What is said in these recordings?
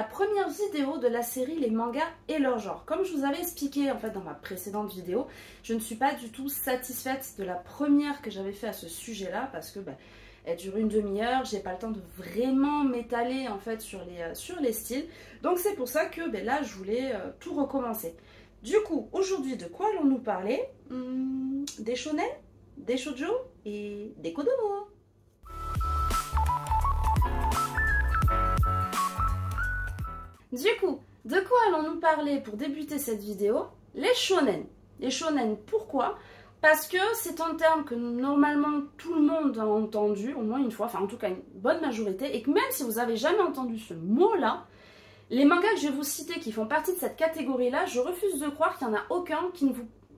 première vidéo de la série Les mangas et leur genre. Comme je vous avais expliqué en fait dans ma précédente vidéo, je ne suis pas du tout satisfaite de la première que j'avais fait à ce sujet-là parce que elle dure une demi-heure, j'ai pas le temps de vraiment m'étaler en fait sur les styles. Donc c'est pour ça que là je voulais tout recommencer. Du coup, aujourd'hui de quoi allons-nous parler? Des shonen, des shoujo et des kodomo. Du coup, de quoi allons-nous parler pour débuter cette vidéo? Les shonen. Les shonen, pourquoi? Parce que c'est un terme que normalement tout le monde a entendu, au moins une fois, enfin en tout cas une bonne majorité, et que même si vous n'avez jamais entendu ce mot-là, les mangas que je vais vous citer qui font partie de cette catégorie-là, je refuse de croire qu'il n'y en a aucun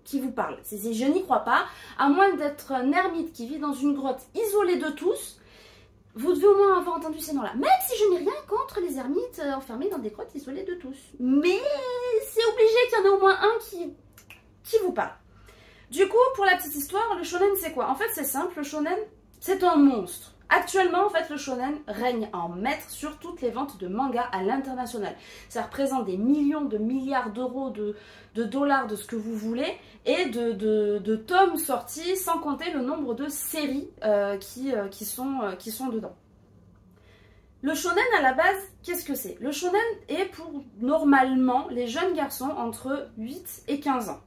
qui vous parle. Je n'y crois pas, à moins d'être un ermite qui vit dans une grotte isolée de tous. Vous devez au moins avoir entendu ces noms-là. Même si je n'ai rien contre les ermites enfermés dans des grottes isolées de tous. Mais c'est obligé qu'il y en ait au moins un qui vous parle. Du coup, pour la petite histoire, le shonen c'est quoi? En fait c'est simple, le shonen c'est un monstre. Actuellement, en fait, le shonen règne en maître sur toutes les ventes de mangas à l'international. Ça représente des millions de milliards d'euros, de dollars, de ce que vous voulez, et de tomes sortis, sans compter le nombre de séries qui sont dedans. Le shonen, à la base, qu'est-ce que c'est? Le shonen est pour, normalement, les jeunes garçons entre 8 et 15 ans.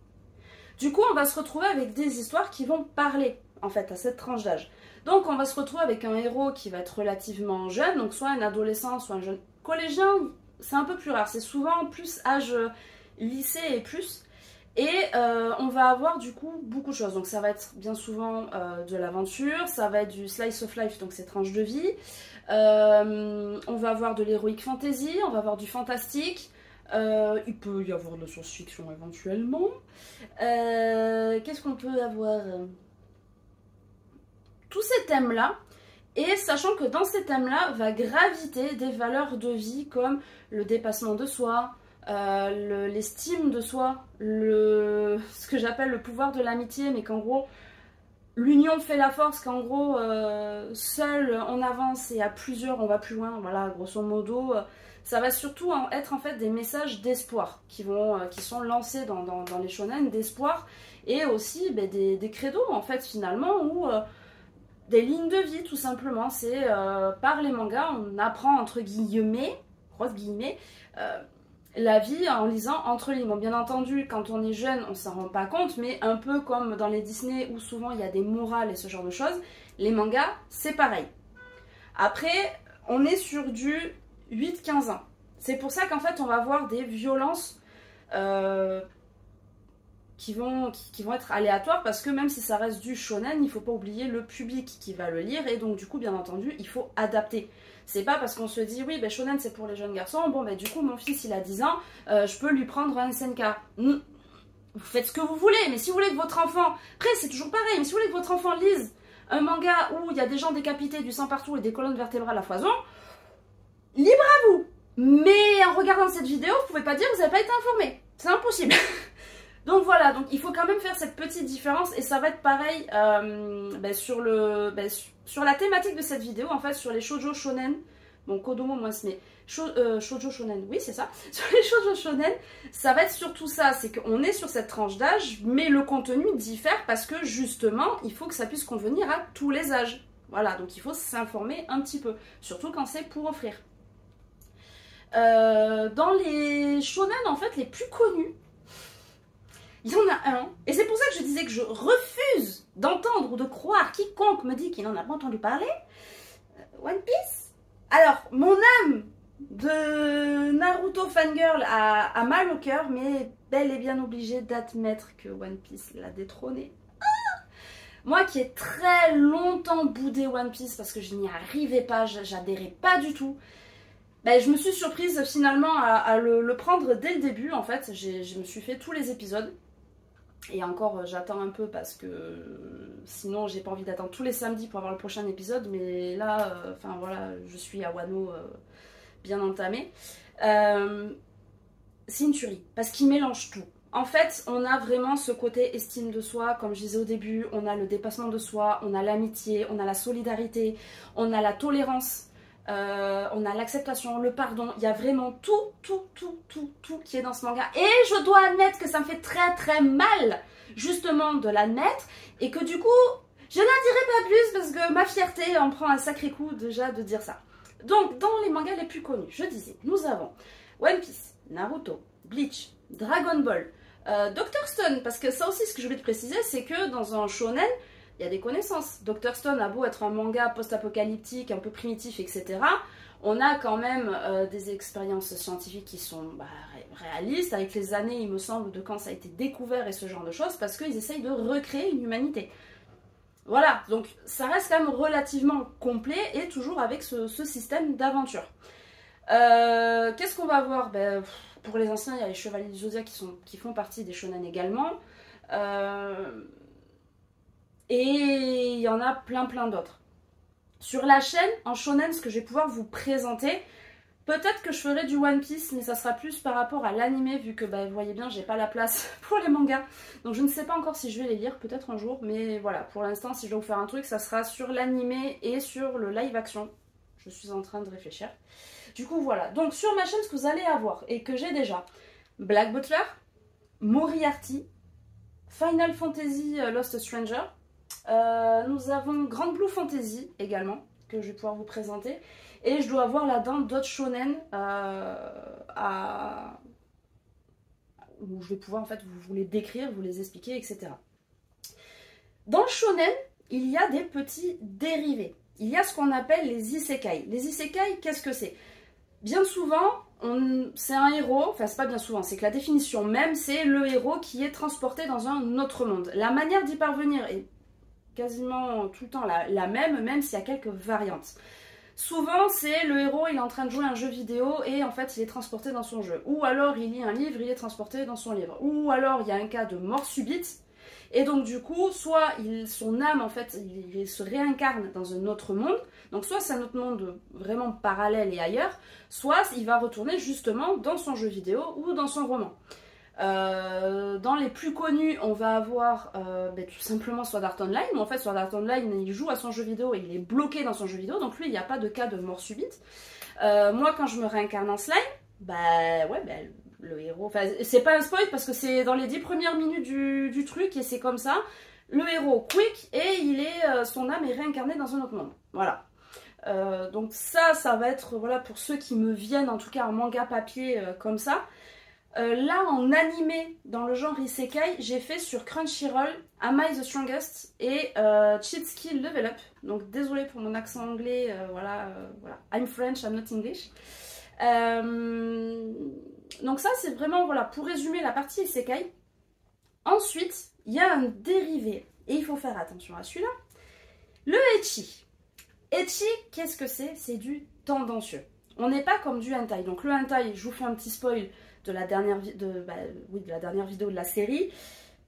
Du coup, on va se retrouver avec des histoires qui vont parler, en fait, à cette tranche d'âge. Donc on va se retrouver avec un héros qui va être relativement jeune, donc soit un adolescent, soit un jeune collégien, c'est un peu plus rare, c'est souvent plus âge lycée et plus. Et on va avoir du coup beaucoup de choses, donc ça va être bien souvent de l'aventure, ça va être du slice of life, donc c'est tranches de vie, on va avoir de l'heroic fantasy, on va avoir du fantastique, il peut y avoir de la science-fiction éventuellement. Qu'est-ce qu'on peut avoir? Tous ces thèmes-là, et sachant que dans ces thèmes-là va graviter des valeurs de vie comme le dépassement de soi, l'estime de soi, ce que j'appelle le pouvoir de l'amitié, mais qu'en gros, l'union fait la force, qu'en gros, seul on avance et à plusieurs on va plus loin, voilà, grosso modo, ça va surtout être en fait des messages d'espoir qui sont lancés dans les shonen, d'espoir, et aussi des credos en fait finalement, où des lignes de vie tout simplement. C'est par les mangas on apprend entre guillemets, grosses guillemets, la vie en lisant entre lignes. Bon, bien entendu quand on est jeune on s'en rend pas compte, mais un peu comme dans les Disney où souvent il y a des morales et ce genre de choses, les mangas c'est pareil. Après on est sur du 8-15 ans. C'est pour ça qu'en fait on va avoir des violences qui vont être aléatoires, parce que même si ça reste du shonen, il faut pas oublier le public qui va le lire, et donc du coup bien entendu il faut adapter. C'est pas parce qu'on se dit oui shonen c'est pour les jeunes garçons, bon du coup mon fils il a 10 ans, je peux lui prendre un SNK. Vous faites ce que vous voulez, mais si vous voulez que votre enfant, après c'est toujours pareil, mais si vous voulez que votre enfant lise un manga où il y a des gens décapités, du sang partout et des colonnes vertébrales à foison, libre à vous. Mais en regardant cette vidéo vous pouvez pas dire que vous n'avez pas été informé, c'est impossible. Donc voilà, donc il faut quand même faire cette petite différence, et ça va être pareil sur la thématique de cette vidéo, en fait, sur les shoujo shonen, bon kodomo moins mais shoujo shonen, oui c'est ça, sur les shoujo shonen, ça va être surtout ça, c'est qu'on est sur cette tranche d'âge, mais le contenu diffère parce que justement, il faut que ça puisse convenir à tous les âges. Voilà, donc il faut s'informer un petit peu, surtout quand c'est pour offrir. Dans les shonen, en fait, les plus connus, il y en a un, et c'est pour ça que je disais que je refuse d'entendre ou de croire quiconque me dit qu'il n'en a pas entendu parler. One Piece. Alors, mon âme de Naruto fangirl a mal au cœur, mais bel et bien obligée d'admettre que One Piece l'a détrôné. Moi qui ai très longtemps boudé One Piece parce que je n'y arrivais pas, j'adhérais pas du tout. Je me suis surprise finalement à le prendre dès le début. En fait, je me suis fait tous les épisodes. Et encore, j'attends un peu parce que sinon j'ai pas envie d'attendre tous les samedis pour avoir le prochain épisode. Mais là, enfin voilà, je suis à Wano bien entamée. C'est une tuerie parce qu'il mélange tout. En fait, on a vraiment ce côté estime de soi, comme je disais au début, on a le dépassement de soi, on a l'amitié, on a la solidarité, on a la tolérance. on a l'acceptation, le pardon, il y a vraiment tout qui est dans ce manga. Et je dois admettre que ça me fait très très mal justement de l'admettre et que du coup, je n'en dirai pas plus parce que ma fierté en prend un sacré coup déjà de dire ça. Donc dans les mangas les plus connus, je disais, nous avons One Piece, Naruto, Bleach, Dragon Ball, Dr. Stone, parce que ça aussi ce que je voulais te préciser, c'est que dans un shonen, il y a des connaissances. Dr. Stone a beau être un manga post-apocalyptique, un peu primitif, etc. On a quand même des expériences scientifiques qui sont réalistes. Avec les années, il me semble, de quand ça a été découvert et ce genre de choses, parce qu'ils essayent de recréer une humanité. Voilà, donc ça reste quand même relativement complet et toujours avec ce système d'aventure. Qu'est-ce qu'on va avoir? Pour les anciens, il y a les Chevaliers du Zodiaque qui font partie des shonen également. Et il y en a plein d'autres. Sur la chaîne, en shonen, ce que je vais pouvoir vous présenter, peut-être que je ferai du One Piece, mais ça sera plus par rapport à l'anime, vu que vous voyez bien, j'ai pas la place pour les mangas. Donc je ne sais pas encore si je vais les lire, peut-être un jour, mais voilà, pour l'instant, si je dois vous faire un truc, ça sera sur l'anime et sur le live action. Je suis en train de réfléchir. Du coup, voilà. Donc sur ma chaîne, ce que vous allez avoir, et que j'ai déjà, Black Butler, Moriarty, Final Fantasy Lost Stranger, nous avons Grand Blue Fantasy également, que je vais pouvoir vous présenter. Et je dois avoir là-dedans d'autres shonen où je vais pouvoir en fait vous les décrire, vous les expliquer, etc. Dans le shonen, il y a des petits dérivés. Il y a ce qu'on appelle les isekai. Les isekai, qu'est-ce que c'est? Bien souvent, c'est un héros, enfin c'est pas bien souvent, c'est que la définition même, c'est le héros qui est transporté dans un autre monde. La manière d'y parvenir est quasiment tout le temps la même s'il y a quelques variantes. Souvent, c'est le héros, il est en train de jouer à un jeu vidéo et en fait, il est transporté dans son jeu. Ou alors, il lit un livre, il est transporté dans son livre. Ou alors, il y a un cas de mort subite. Et donc, du coup, soit son âme, en fait, il se réincarne dans un autre monde. Donc, soit c'est un autre monde vraiment parallèle et ailleurs, soit il va retourner justement dans son jeu vidéo ou dans son roman. Dans les plus connus, on va avoir tout simplement Sword Art Online, où en fait Sword Art Online il joue à son jeu vidéo et il est bloqué dans son jeu vidéo, donc lui il n'y a pas de cas de mort subite. Moi quand je me réincarne en slime, le héros, enfin c'est pas un spoil parce que c'est dans les 10 premières minutes du truc et c'est comme ça, le héros quick et son âme est réincarnée dans un autre monde, voilà. Donc ça va être, voilà, pour ceux qui me viennent en tout cas en manga papier comme ça. Là, en animé, dans le genre Isekai, j'ai fait sur Crunchyroll Am I the Strongest et Cheat Skill Level Up. Donc, désolé pour mon accent anglais, voilà. I'm French, I'm not English. Donc ça, c'est vraiment, voilà, pour résumer la partie Isekai. Ensuite, il y a un dérivé, et il faut faire attention à celui-là. Le Ecchi. Ecchi, qu'est-ce que c'est? C'est du tendancieux. On n'est pas comme du hentai. Donc le hentai, je vous fais un petit spoil de la dernière vidéo de la série.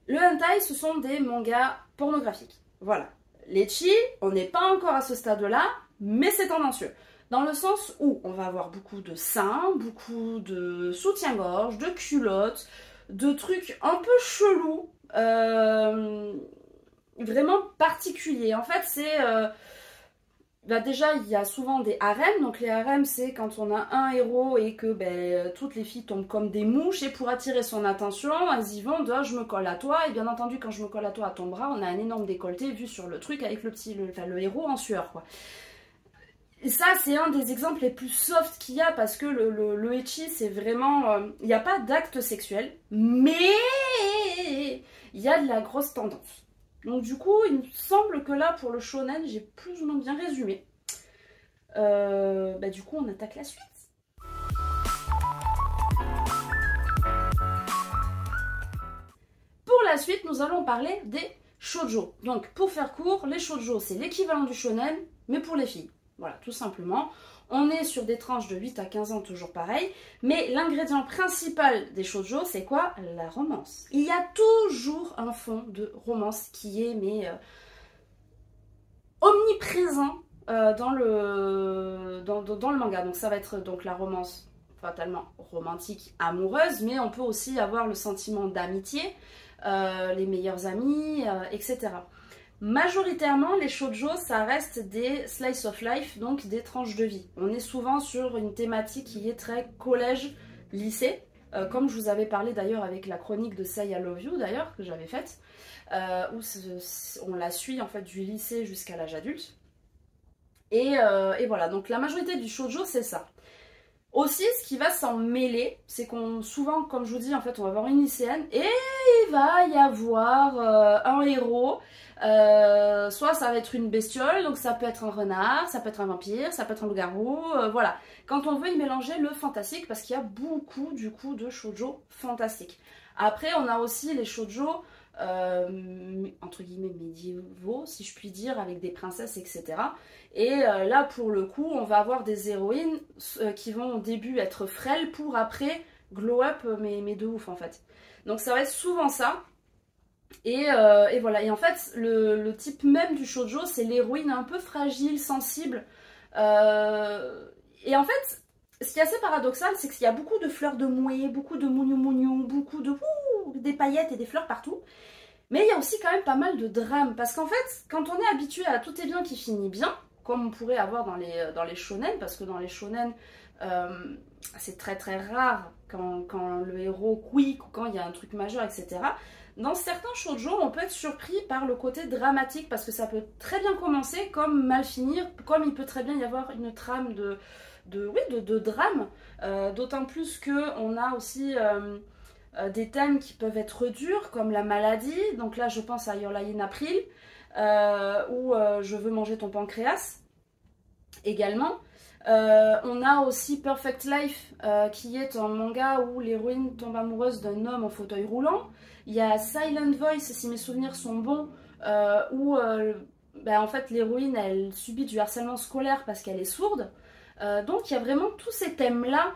Le hentai, ce sont des mangas pornographiques. Voilà. L'ecchi, on n'est pas encore à ce stade-là, mais c'est tendancieux. Dans le sens où on va avoir beaucoup de seins, beaucoup de soutien-gorge, de culottes, de trucs un peu chelous, vraiment particuliers. En fait, c'est... déjà, il y a souvent des harems. Donc les harems, c'est quand on a un héros et que toutes les filles tombent comme des mouches. Et pour attirer son attention, elles y vont de « je me colle à toi ». Et bien entendu, quand je me colle à toi, à ton bras, on a un énorme décolleté vu sur le truc avec le héros en sueur, quoi. Et ça, c'est un des exemples les plus soft qu'il y a parce que le ecchi, c'est vraiment... Il n'y a pas d'acte sexuel, mais il y a de la grosse tendance. Donc du coup, il me semble que là, pour le shonen, j'ai plus ou moins bien résumé. Du coup, on attaque la suite. Pour la suite, nous allons parler des shoujo. Donc, pour faire court, les shoujo, c'est l'équivalent du shonen, mais pour les filles. Voilà, tout simplement. On est sur des tranches de 8 à 15 ans, toujours pareil. Mais l'ingrédient principal des shoujo, c'est quoi? La romance. Il y a toujours un fond de romance qui est omniprésent dans le manga. Donc ça va être donc la romance fatalement romantique, amoureuse, mais on peut aussi avoir le sentiment d'amitié, les meilleurs amis, etc. Majoritairement, les shoujo, ça reste des slice of life, donc des tranches de vie. On est souvent sur une thématique qui est très collège-lycée, comme je vous avais parlé d'ailleurs avec la chronique de Say I Love You d'ailleurs, que j'avais faite, où on la suit en fait du lycée jusqu'à l'âge adulte. Et voilà, donc la majorité du shoujo, c'est ça. Aussi, ce qui va s'en mêler, c'est qu'on, souvent, comme je vous dis, en fait, on va avoir une lycéenne et il va y avoir un héros. Soit ça va être une bestiole, donc ça peut être un renard, ça peut être un vampire, ça peut être un loup-garou, voilà. Quand on veut y mélanger le fantastique, parce qu'il y a beaucoup, du coup, de shoujo fantastiques. Après, on a aussi les shoujo, entre guillemets, médiévaux, si je puis dire, avec des princesses, etc. Et là, pour le coup, on va avoir des héroïnes qui vont au début être frêles pour après glow up, mais de ouf en fait. Donc ça va être souvent ça. Et voilà. Et en fait, le type même du shoujo, c'est l'héroïne un peu fragile, sensible. Et en fait, ce qui est assez paradoxal, c'est qu'il y a beaucoup de fleurs de mouet, beaucoup de mougnou-mougnou, beaucoup de des paillettes et des fleurs partout. Mais il y a aussi quand même pas mal de drames. Parce qu'en fait, quand on est habitué à tout est bien qui finit bien, comme on pourrait avoir dans les shonen, parce que dans les shonen, c'est très très rare quand le héros quick ou quand il y a un truc majeur, etc. Dans certains shoujo, on peut être surpris par le côté dramatique, parce que ça peut très bien commencer comme mal finir, comme il peut très bien y avoir une trame de drame, d'autant plus qu'on a aussi des thèmes qui peuvent être durs, comme la maladie, donc là je pense à Your Lie in April, ou Je veux manger ton pancréas, également. On a aussi Perfect Life, qui est un manga où l'héroïne tombe amoureuse d'un homme en fauteuil roulant. Il y a Silent Voice, si mes souvenirs sont bons, où en fait l'héroïne elle subit du harcèlement scolaire parce qu'elle est sourde. Donc il y a vraiment tous ces thèmes-là.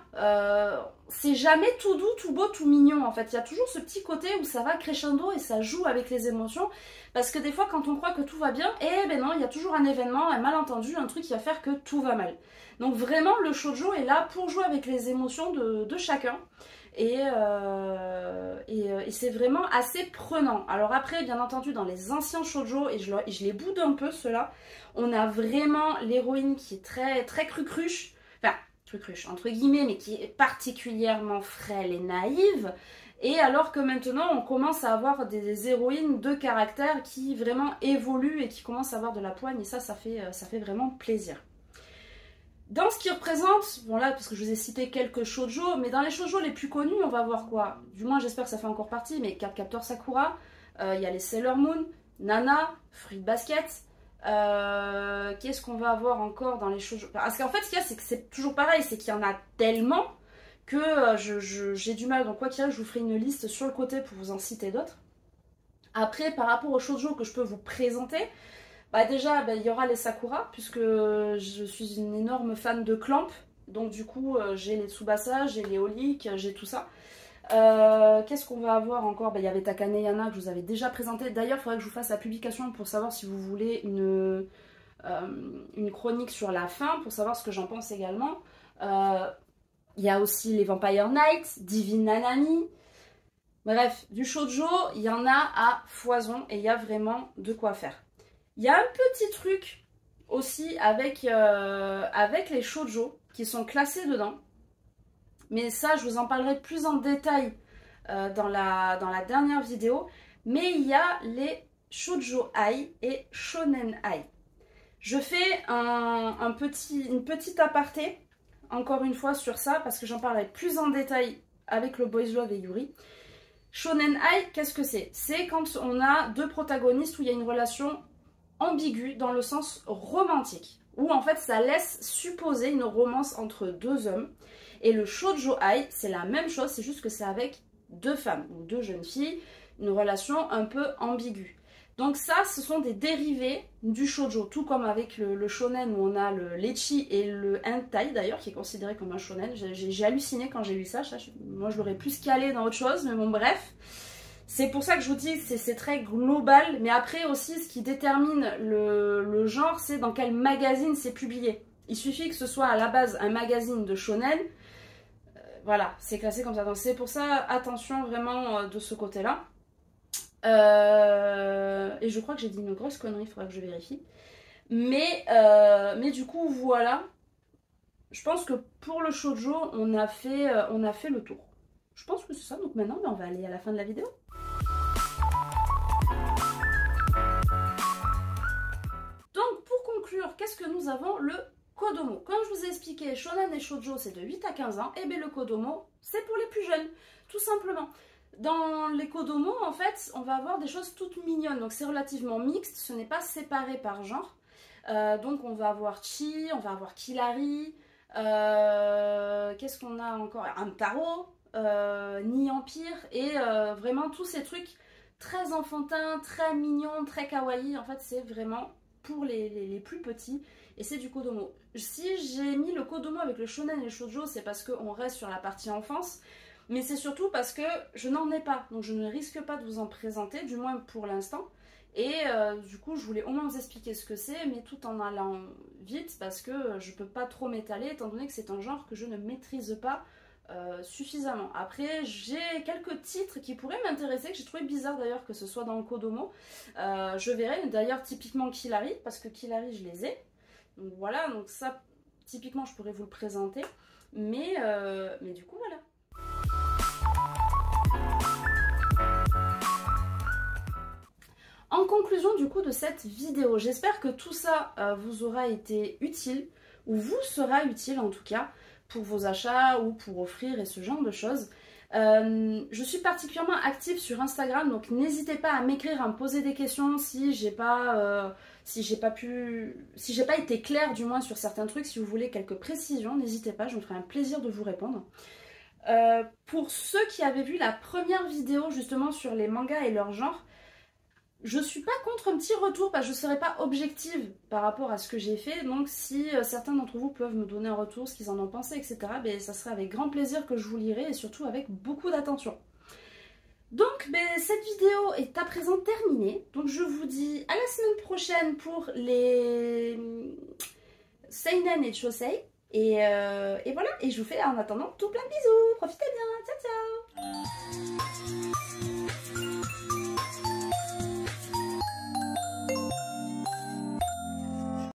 C'est jamais tout doux, tout beau, tout mignon en fait. Il y a toujours ce petit côté où ça va crescendo et ça joue avec les émotions. Parce que des fois quand on croit que tout va bien, eh ben non, il y a toujours un événement, un malentendu, un truc qui va faire que tout va mal. Donc vraiment le shoujo est là pour jouer avec les émotions de chacun. Et c'est vraiment assez prenant. Alors après, bien entendu, dans les anciens shoujo, et je les boude un peu ceux-là, on a vraiment l'héroïne qui est très, très crucruche, enfin, crucruche entre guillemets, mais qui est particulièrement frêle et naïve. Et alors que maintenant, on commence à avoir des héroïnes de caractère qui vraiment évoluent et qui commencent à avoir de la poigne, et ça fait vraiment plaisir. Dans ce qui représente, bon là parce que je vous ai cité quelques shoujo, mais dans les shoujo les plus connus, on va voir quoi? Du moins j'espère que ça fait encore partie, mais Cardcaptor Sakura, il y a les Sailor Moon, Nana, Fruit Basket, qu'est-ce qu'on va avoir encore dans les shoujo? Parce qu'en fait ce qu'il y a c'est que c'est toujours pareil, c'est qu'il y en a tellement que j'ai du mal, donc quoi qu'il y ait, je vous ferai une liste sur le côté pour vous en citer d'autres. Après par rapport aux shoujo que je peux vous présenter, déjà, il y aura les Sakura, puisque je suis une énorme fan de Clamp. Donc du coup, j'ai les Tsubasa, j'ai les Holic, j'ai tout ça. Qu'est-ce qu'on va avoir encore? Il y avait Takane Yana que je vous avais déjà présenté. D'ailleurs, il faudrait que je vous fasse la publication pour savoir si vous voulez une chronique sur la fin, pour savoir ce que j'en pense également. Il y a aussi les Vampire Knights, Divine Nanami. Bref, du shoujo, il y en a à foison et il y a vraiment de quoi faire. Il y a un petit truc aussi avec les shoujo qui sont classés dedans. Mais ça, je vous en parlerai plus en détail dans la dernière vidéo. Mais il y a les shoujo ai et shonen ai. Je fais une petite aparté, encore une fois, sur ça, parce que j'en parlerai plus en détail avec le Boys Love et Yuri. Shonen ai, qu'est-ce que c'est? C'est quand on a deux protagonistes où il y a une relation ambigu dans le sens romantique, où en fait ça laisse supposer une romance entre deux hommes. Et le shoujo ai, c'est la même chose, c'est juste que c'est avec deux femmes ou deux jeunes filles, une relation un peu ambiguë. Donc ça, ce sont des dérivés du shoujo, tout comme avec le shonen où on a le l'ecchi et le hentai d'ailleurs, qui est considéré comme un shonen. J'ai halluciné quand j'ai lu ça, moi je l'aurais plus calé dans autre chose, mais bon bref. C'est pour ça que je vous dis, c'est très global, mais après aussi ce qui détermine le genre, c'est dans quel magazine c'est publié. Il suffit que ce soit à la base un magazine de shonen, voilà, c'est classé comme ça. Donc c'est pour ça, attention vraiment de ce côté-là. Et je crois que j'ai dit une grosse connerie, il faudra que je vérifie. Mais du coup, voilà. Je pense que pour le shoujo, on a fait le tour. Je pense que c'est ça. Donc maintenant, on va aller à la fin de la vidéo. Donc pour conclure, qu'est-ce que nous avons? Le Kodomo. Comme je vous ai expliqué, shonen et shoujo c'est de 8 à 15 ans, et bien le Kodomo c'est pour les plus jeunes, tout simplement. Dans les Kodomo, en fait, on va avoir des choses toutes mignonnes, donc c'est relativement mixte, ce n'est pas séparé par genre. Donc on va avoir Chi, on va avoir Kilari, qu'est-ce qu'on a encore? Hamtaro, Ni Empire, et vraiment tous ces trucs très enfantins, très mignons, très kawaii. En fait, c'est vraiment pour les plus petits, et c'est du Kodomo. Si j'ai mis le Kodomo avec le shonen et le shoujo, c'est parce qu'on reste sur la partie enfance, mais c'est surtout parce que je n'en ai pas, donc je ne risque pas de vous en présenter, du moins pour l'instant. Et du coup, je voulais au moins vous expliquer ce que c'est, mais tout en allant vite, parce que je peux pas trop m'étaler, étant donné que c'est un genre que je ne maîtrise pas suffisamment. Après, j'ai quelques titres qui pourraient m'intéresser, que j'ai trouvé bizarre d'ailleurs que ce soit dans le Kodomo. Je verrai, d'ailleurs typiquement Kilari, parce que Kilari je les ai. Donc voilà, donc ça, typiquement je pourrais vous le présenter. Mais du coup voilà. En conclusion du coup de cette vidéo, j'espère que tout ça vous aura été utile, ou vous sera utile en tout cas, pour vos achats ou pour offrir et ce genre de choses. Je suis particulièrement active sur Instagram, donc n'hésitez pas à m'écrire, à me poser des questions si j'ai pas été claire du moins sur certains trucs. Si vous voulez quelques précisions, n'hésitez pas, je me ferai un plaisir de vous répondre. Pour ceux qui avaient vu la première vidéo justement sur les mangas et leur genre, je suis pas contre un petit retour parce que je ne serai pas objective par rapport à ce que j'ai fait. Donc si certains d'entre vous peuvent me donner un retour, ce qu'ils en ont pensé, etc., ben, ça serait avec grand plaisir que je vous lirai, et surtout avec beaucoup d'attention. Donc ben, cette vidéo est à présent terminée. Donc je vous dis à la semaine prochaine pour les Seinen et Chosei. Et voilà, et je vous fais en attendant tout plein de bisous. Profitez bien.